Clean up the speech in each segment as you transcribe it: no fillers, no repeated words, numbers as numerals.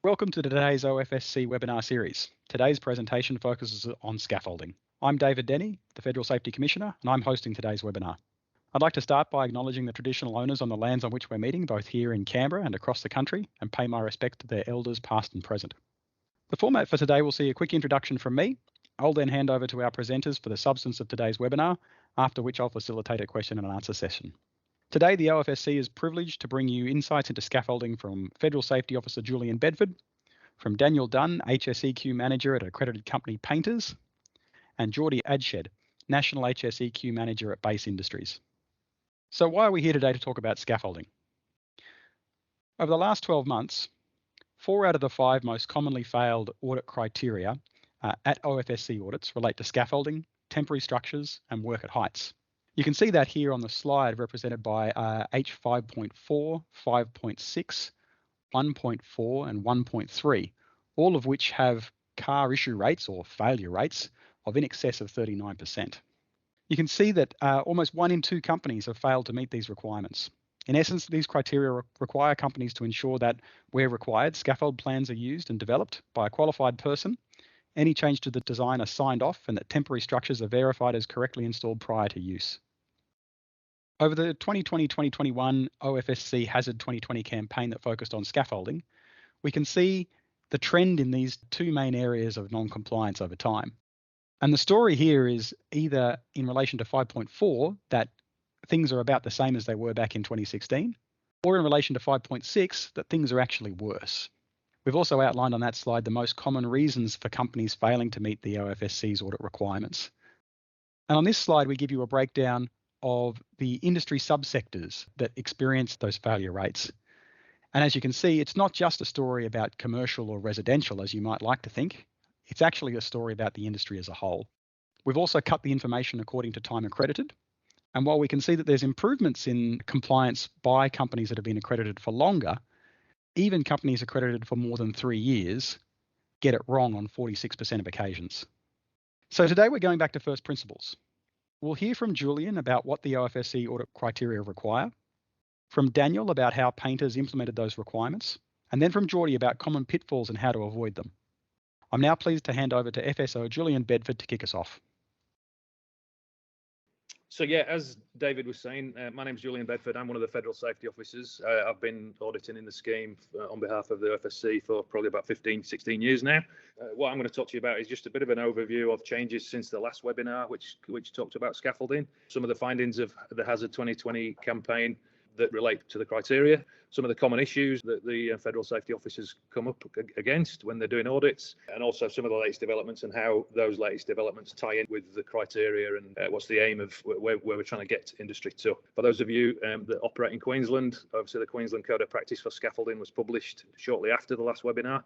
Welcome to today's OFSC webinar series. Today's presentation focuses on scaffolding. I'm David Denney, the Federal Safety Commissioner, and I'm hosting today's webinar. I'd like to start by acknowledging the traditional owners on the lands on which we're meeting, both here in Canberra and across the country, and pay my respect to their elders past and present. The format for today will see a quick introduction from me. I'll then hand over to our presenters for the substance of today's webinar, after which I'll facilitate a question and answer session. Today, the OFSC is privileged to bring you insights into scaffolding from Federal Safety Officer Julian Bedford, from Daniel Dunn, HSEQ Manager at accredited company Painters, and Geordie Adshed, National HSEQ Manager at Base Industries. So why are we here today to talk about scaffolding? Over the last 12 months, 4 out of the 5 most commonly failed audit criteria at OFSC audits relate to scaffolding, temporary structures, and work at heights. You can see that here on the slide represented by H5.4, 5.6, 1.4 and 1.3, all of which have CAR issue rates or failure rates of in excess of 39%. You can see that almost 1 in 2 companies have failed to meet these requirements. In essence, these criteria require companies to ensure that where required, scaffold plans are used and developed by a qualified person, any change to the design are signed off, and that temporary structures are verified as correctly installed prior to use. Over the 2020-2021 OFSC Hazard 2020 campaign that focused on scaffolding, we can see the trend in these 2 main areas of non-compliance over time. And the story here is either in relation to 5.4, that things are about the same as they were back in 2016, or in relation to 5.6, that things are actually worse. We've also outlined on that slide the most common reasons for companies failing to meet the OFSC's audit requirements. And on this slide, we give you a breakdown of the industry subsectors that experience those failure rates. And as you can see, it's not just a story about commercial or residential, as you might like to think. It's actually a story about the industry as a whole. We've also cut the information according to time accredited. And while we can see that there's improvements in compliance by companies that have been accredited for longer, even companies accredited for more than 3 years get it wrong on 46% of occasions. So today we're going back to first principles. We'll hear from Julian about what the OFSC audit criteria require, from Daniel about how Painters implemented those requirements, and then from Geordie about common pitfalls and how to avoid them. I'm now pleased to hand over to FSO Julian Bedford to kick us off. So yeah, as David was saying, my name's Julian Bedford. I'm one of the Federal Safety Officers. I've been auditing in the scheme on behalf of the OFSC for probably about 15, 16 years now. What I'm going to talk to you about is just a bit of an overview of changes since the last webinar, which talked about scaffolding, some of the findings of the Hazard 2020 campaign that relate to the criteria, some of the common issues that the Federal Safety Officers come up against when they're doing audits, and also some of the latest developments and how those latest developments tie in with the criteria and what's the aim of where we're trying to get industry to. For those of you that operate in Queensland, obviously the Queensland Code of Practice for Scaffolding was published shortly after the last webinar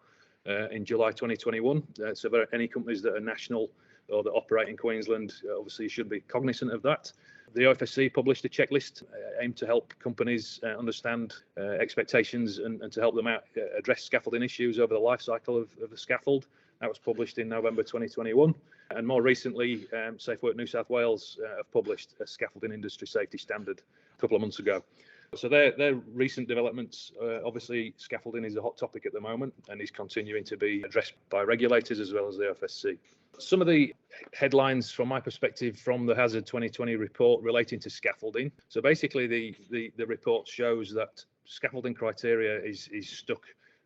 in July 2021. So for any companies that are national or that operate in Queensland, obviously you should be cognizant of that. The OFSC published a checklist aimed to help companies understand expectations and to help them out address scaffolding issues over the life cycle of the scaffold. That was published in November 2021. And more recently, Safe Work New South Wales have published a scaffolding industry safety standard a couple of months ago. So they're recent developments. Obviously, scaffolding is a hot topic at the moment and is continuing to be addressed by regulators as well as the OFSC. Some of the headlines from my perspective from the Hazard 2020 report relating to scaffolding. So basically the report shows that scaffolding criteria is stuck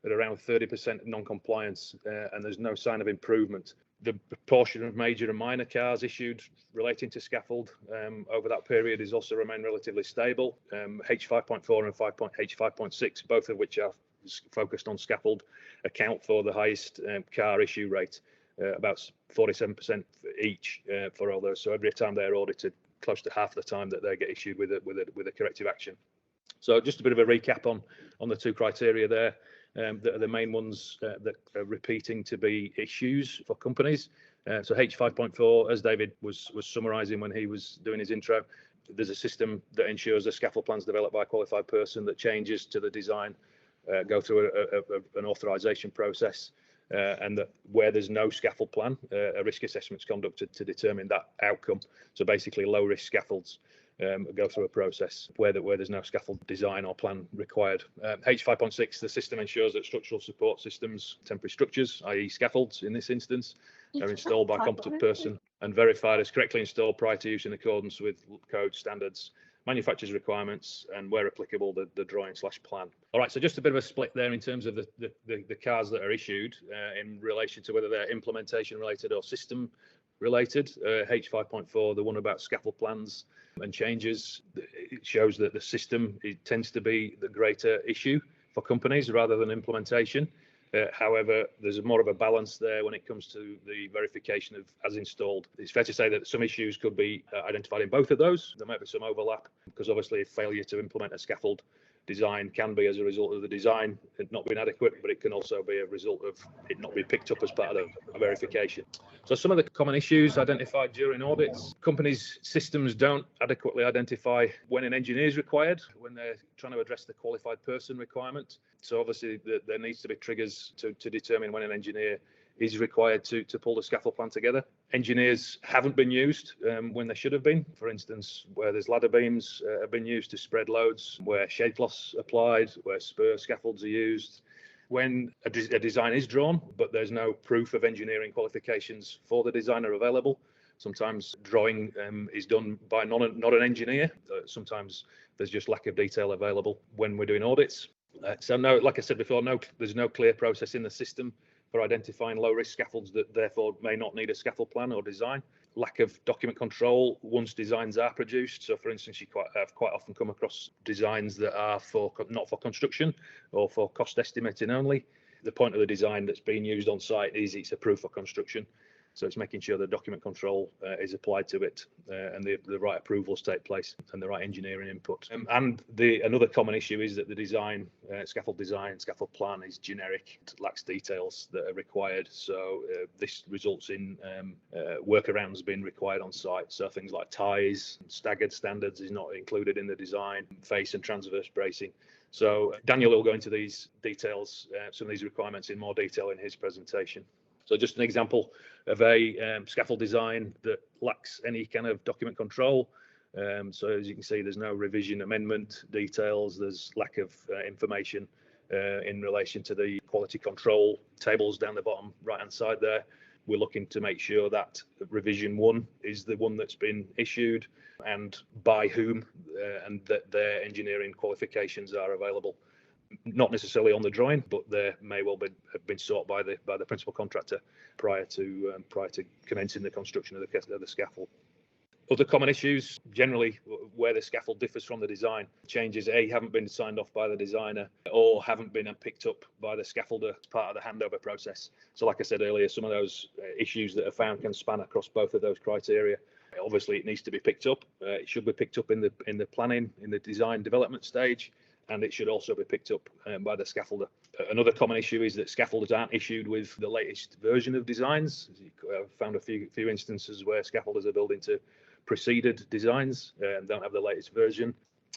at around 30% non-compliance and there's no sign of improvement. The proportion of major and minor CARs issued relating to scaffold over that period has also remained relatively stable. H5.4 and H5.6, both of which are focused on scaffold, account for the highest CAR issue rate, about 47% each for all those. So every time they're audited, close to half the time that they get issued with a corrective action. So just a bit of a recap on the 2 criteria there. That are the main ones that are repeating to be issues for companies. So H5.4, as David was summarising when he was doing his intro, there's a system that ensures the scaffold plans developed by a qualified person that changes to the design go through an authorisation process, and that where there's no scaffold plan, a risk assessment is conducted to determine that outcome. So basically low risk scaffolds. go through a process where there's no scaffold design or plan required. H5.6, the system ensures that structural support systems, temporary structures, i.e. scaffolds in this instance, are installed by a competent person and verified as correctly installed prior to use in accordance with code standards, manufacturer's requirements, and where applicable, the drawing/plan. All right, so just a bit of a split there in terms of the cards that are issued in relation to whether they're implementation related or system related. H5.4, the one about scaffold plans and changes, it shows that the system, it tends to be the greater issue for companies rather than implementation. However, there's more of a balance there when it comes to the verification of as installed. It's fair to say that some issues could be identified in both of those. There might be some overlap because obviously failure to implement a scaffold design can be as a result of the design not being adequate, but it can also be a result of it not being picked up as part of the verification. So some of the common issues identified during audits: companies' systems don't adequately identify when an engineer is required when they're trying to address the qualified person requirement. So obviously there needs to be triggers to determine when an engineer is required to pull the scaffold plan together. Engineers haven't been used when they should have been. For instance, where there's ladder beams have been used to spread loads, where shade cloths applied, where spur scaffolds are used. When a design is drawn, but there's no proof of engineering qualifications for the designer available. Sometimes drawing is done by not an engineer. Sometimes there's just lack of detail available when we're doing audits. So no, like I said before, there's no clear process in the system for identifying low-risk scaffolds that therefore may not need a scaffold plan or design. Lack of document control once designs are produced. So, for instance, you have quite often come across designs that are not for construction or for cost estimating only. The point of the design that's being used on site is it's approved for construction. So it's making sure the document control is applied to it and the right approvals take place and the right engineering input. And another common issue is that the design, scaffold plan is generic. It lacks details that are required. So this results in workarounds being required on site. So things like ties, staggered standards is not included in the design, face and transverse bracing. So Daniel will go into these details, some of these requirements in more detail in his presentation. So just an example of a scaffold design that lacks any kind of document control. So as you can see, there's no revision amendment details. There's lack of information in relation to the quality control tables down the bottom right-hand side there. We're looking to make sure that revision 1 is the one that's been issued and by whom and that their engineering qualifications are available. Not necessarily on the drawing, but they may well have been sought by the principal contractor prior to commencing the construction of the scaffold. Other common issues, generally where the scaffold differs from the design, changes haven't been signed off by the designer or haven't been picked up by the scaffolder as part of the handover process. So like I said earlier, some of those issues that are found can span across both of those criteria. Obviously, it needs to be picked up. It should be picked up in the planning, in the design development stage, and it should also be picked up by the scaffolder. Another common issue is that scaffolders aren't issued with the latest version of designs. I've found a few instances where scaffolders are building to preceded designs and don't have the latest version.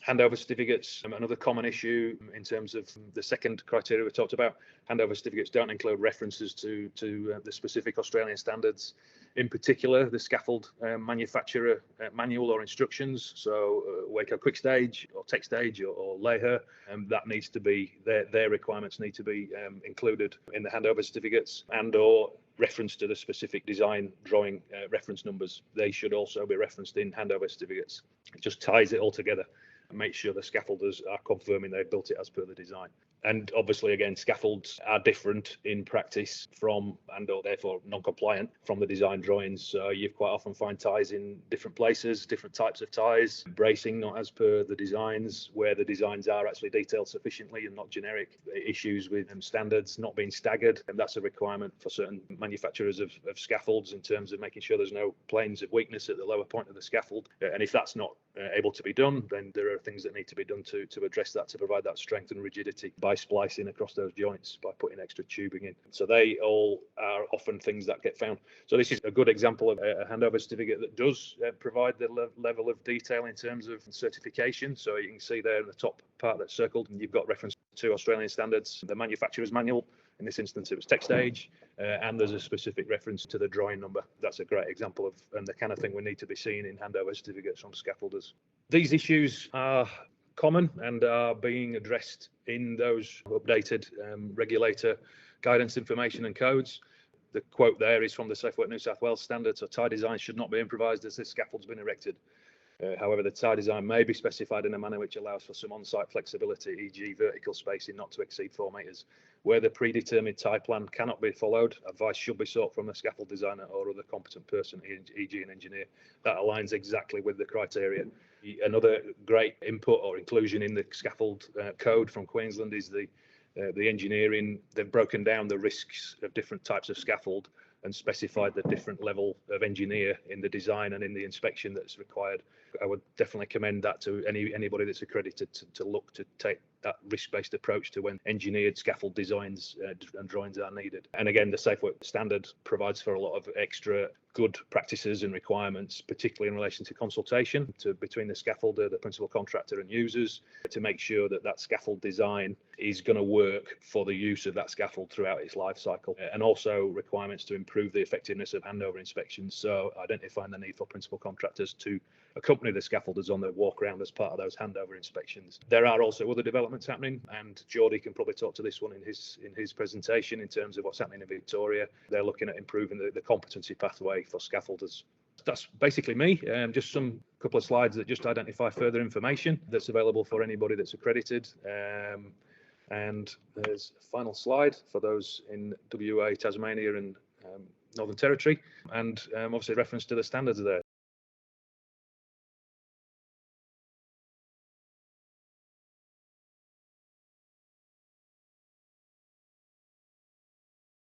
Handover certificates, another common issue in terms of the second criteria we talked about. Handover certificates don't include references to the specific Australian standards, in particular the scaffold manufacturer manual or instructions. So Waco Quick Stage or Tech Stage or Leher, that needs to be, their requirements need to be included in the handover certificates, and or reference to the specific design drawing reference numbers. They should also be referenced in handover certificates. It just ties it all together. Make sure the scaffolders are confirming they've built it as per the design. And obviously, again, scaffolds are different in practice from and or therefore non-compliant from the design drawings. So you quite often find ties in different places, different types of ties, bracing not as per the designs, where the designs are actually detailed sufficiently and not generic. Issues with standards not being staggered, and that's a requirement for certain manufacturers of scaffolds in terms of making sure there's no planes of weakness at the lower point of the scaffold. And if that's not able to be done, then there are things that need to be done to address that, to provide that strength and rigidity by splicing across those joints, by putting extra tubing in. So they all are often things that get found. So this is a good example of a handover certificate that does provide the level of detail in terms of certification. So you can see there in the top part that's circled, and you've got reference two Australian standards, the manufacturer's manual. In this instance, it was text age, and there's a specific reference to the drawing number. That's a great example of and the kind of thing we need to be seeing in handover certificates from scaffolders. These issues are common and are being addressed in those updated regulator guidance information and codes. The quote there is from the Safe Work New South Wales standard, so tie design should not be improvised as this scaffold's been erected. However, the tie design may be specified in a manner which allows for some on-site flexibility, e.g. vertical spacing not to exceed 4 metres. Where the predetermined tie plan cannot be followed, advice should be sought from the scaffold designer or other competent person, e.g. an engineer. That aligns exactly with the criteria. Another great input or inclusion in the scaffold code from Queensland is the engineering. They've broken down the risks of different types of scaffold and specified the different level of engineer in the design and in the inspection that's required. I would definitely commend that to anybody that's accredited to look to take that risk-based approach to when engineered scaffold designs and drawings are needed. And again, the Safe Work standard provides for a lot of extra good practices and requirements, particularly in relation to consultation between the scaffolder, the principal contractor and users, to make sure that that scaffold design is going to work for the use of that scaffold throughout its life cycle, and also requirements to improve the effectiveness of handover inspections. So identifying the need for principal contractors to accompany the scaffolders on their walk around as part of those handover inspections. There are also other developments happening, and Geordie can probably talk to this one in his presentation in terms of what's happening in Victoria. They're looking at improving the competency pathway for scaffolders. That's basically me. Just some couple of slides that just identify further information that's available for anybody that's accredited. And there's a final slide for those in WA, Tasmania and Northern Territory, and obviously reference to the standards there.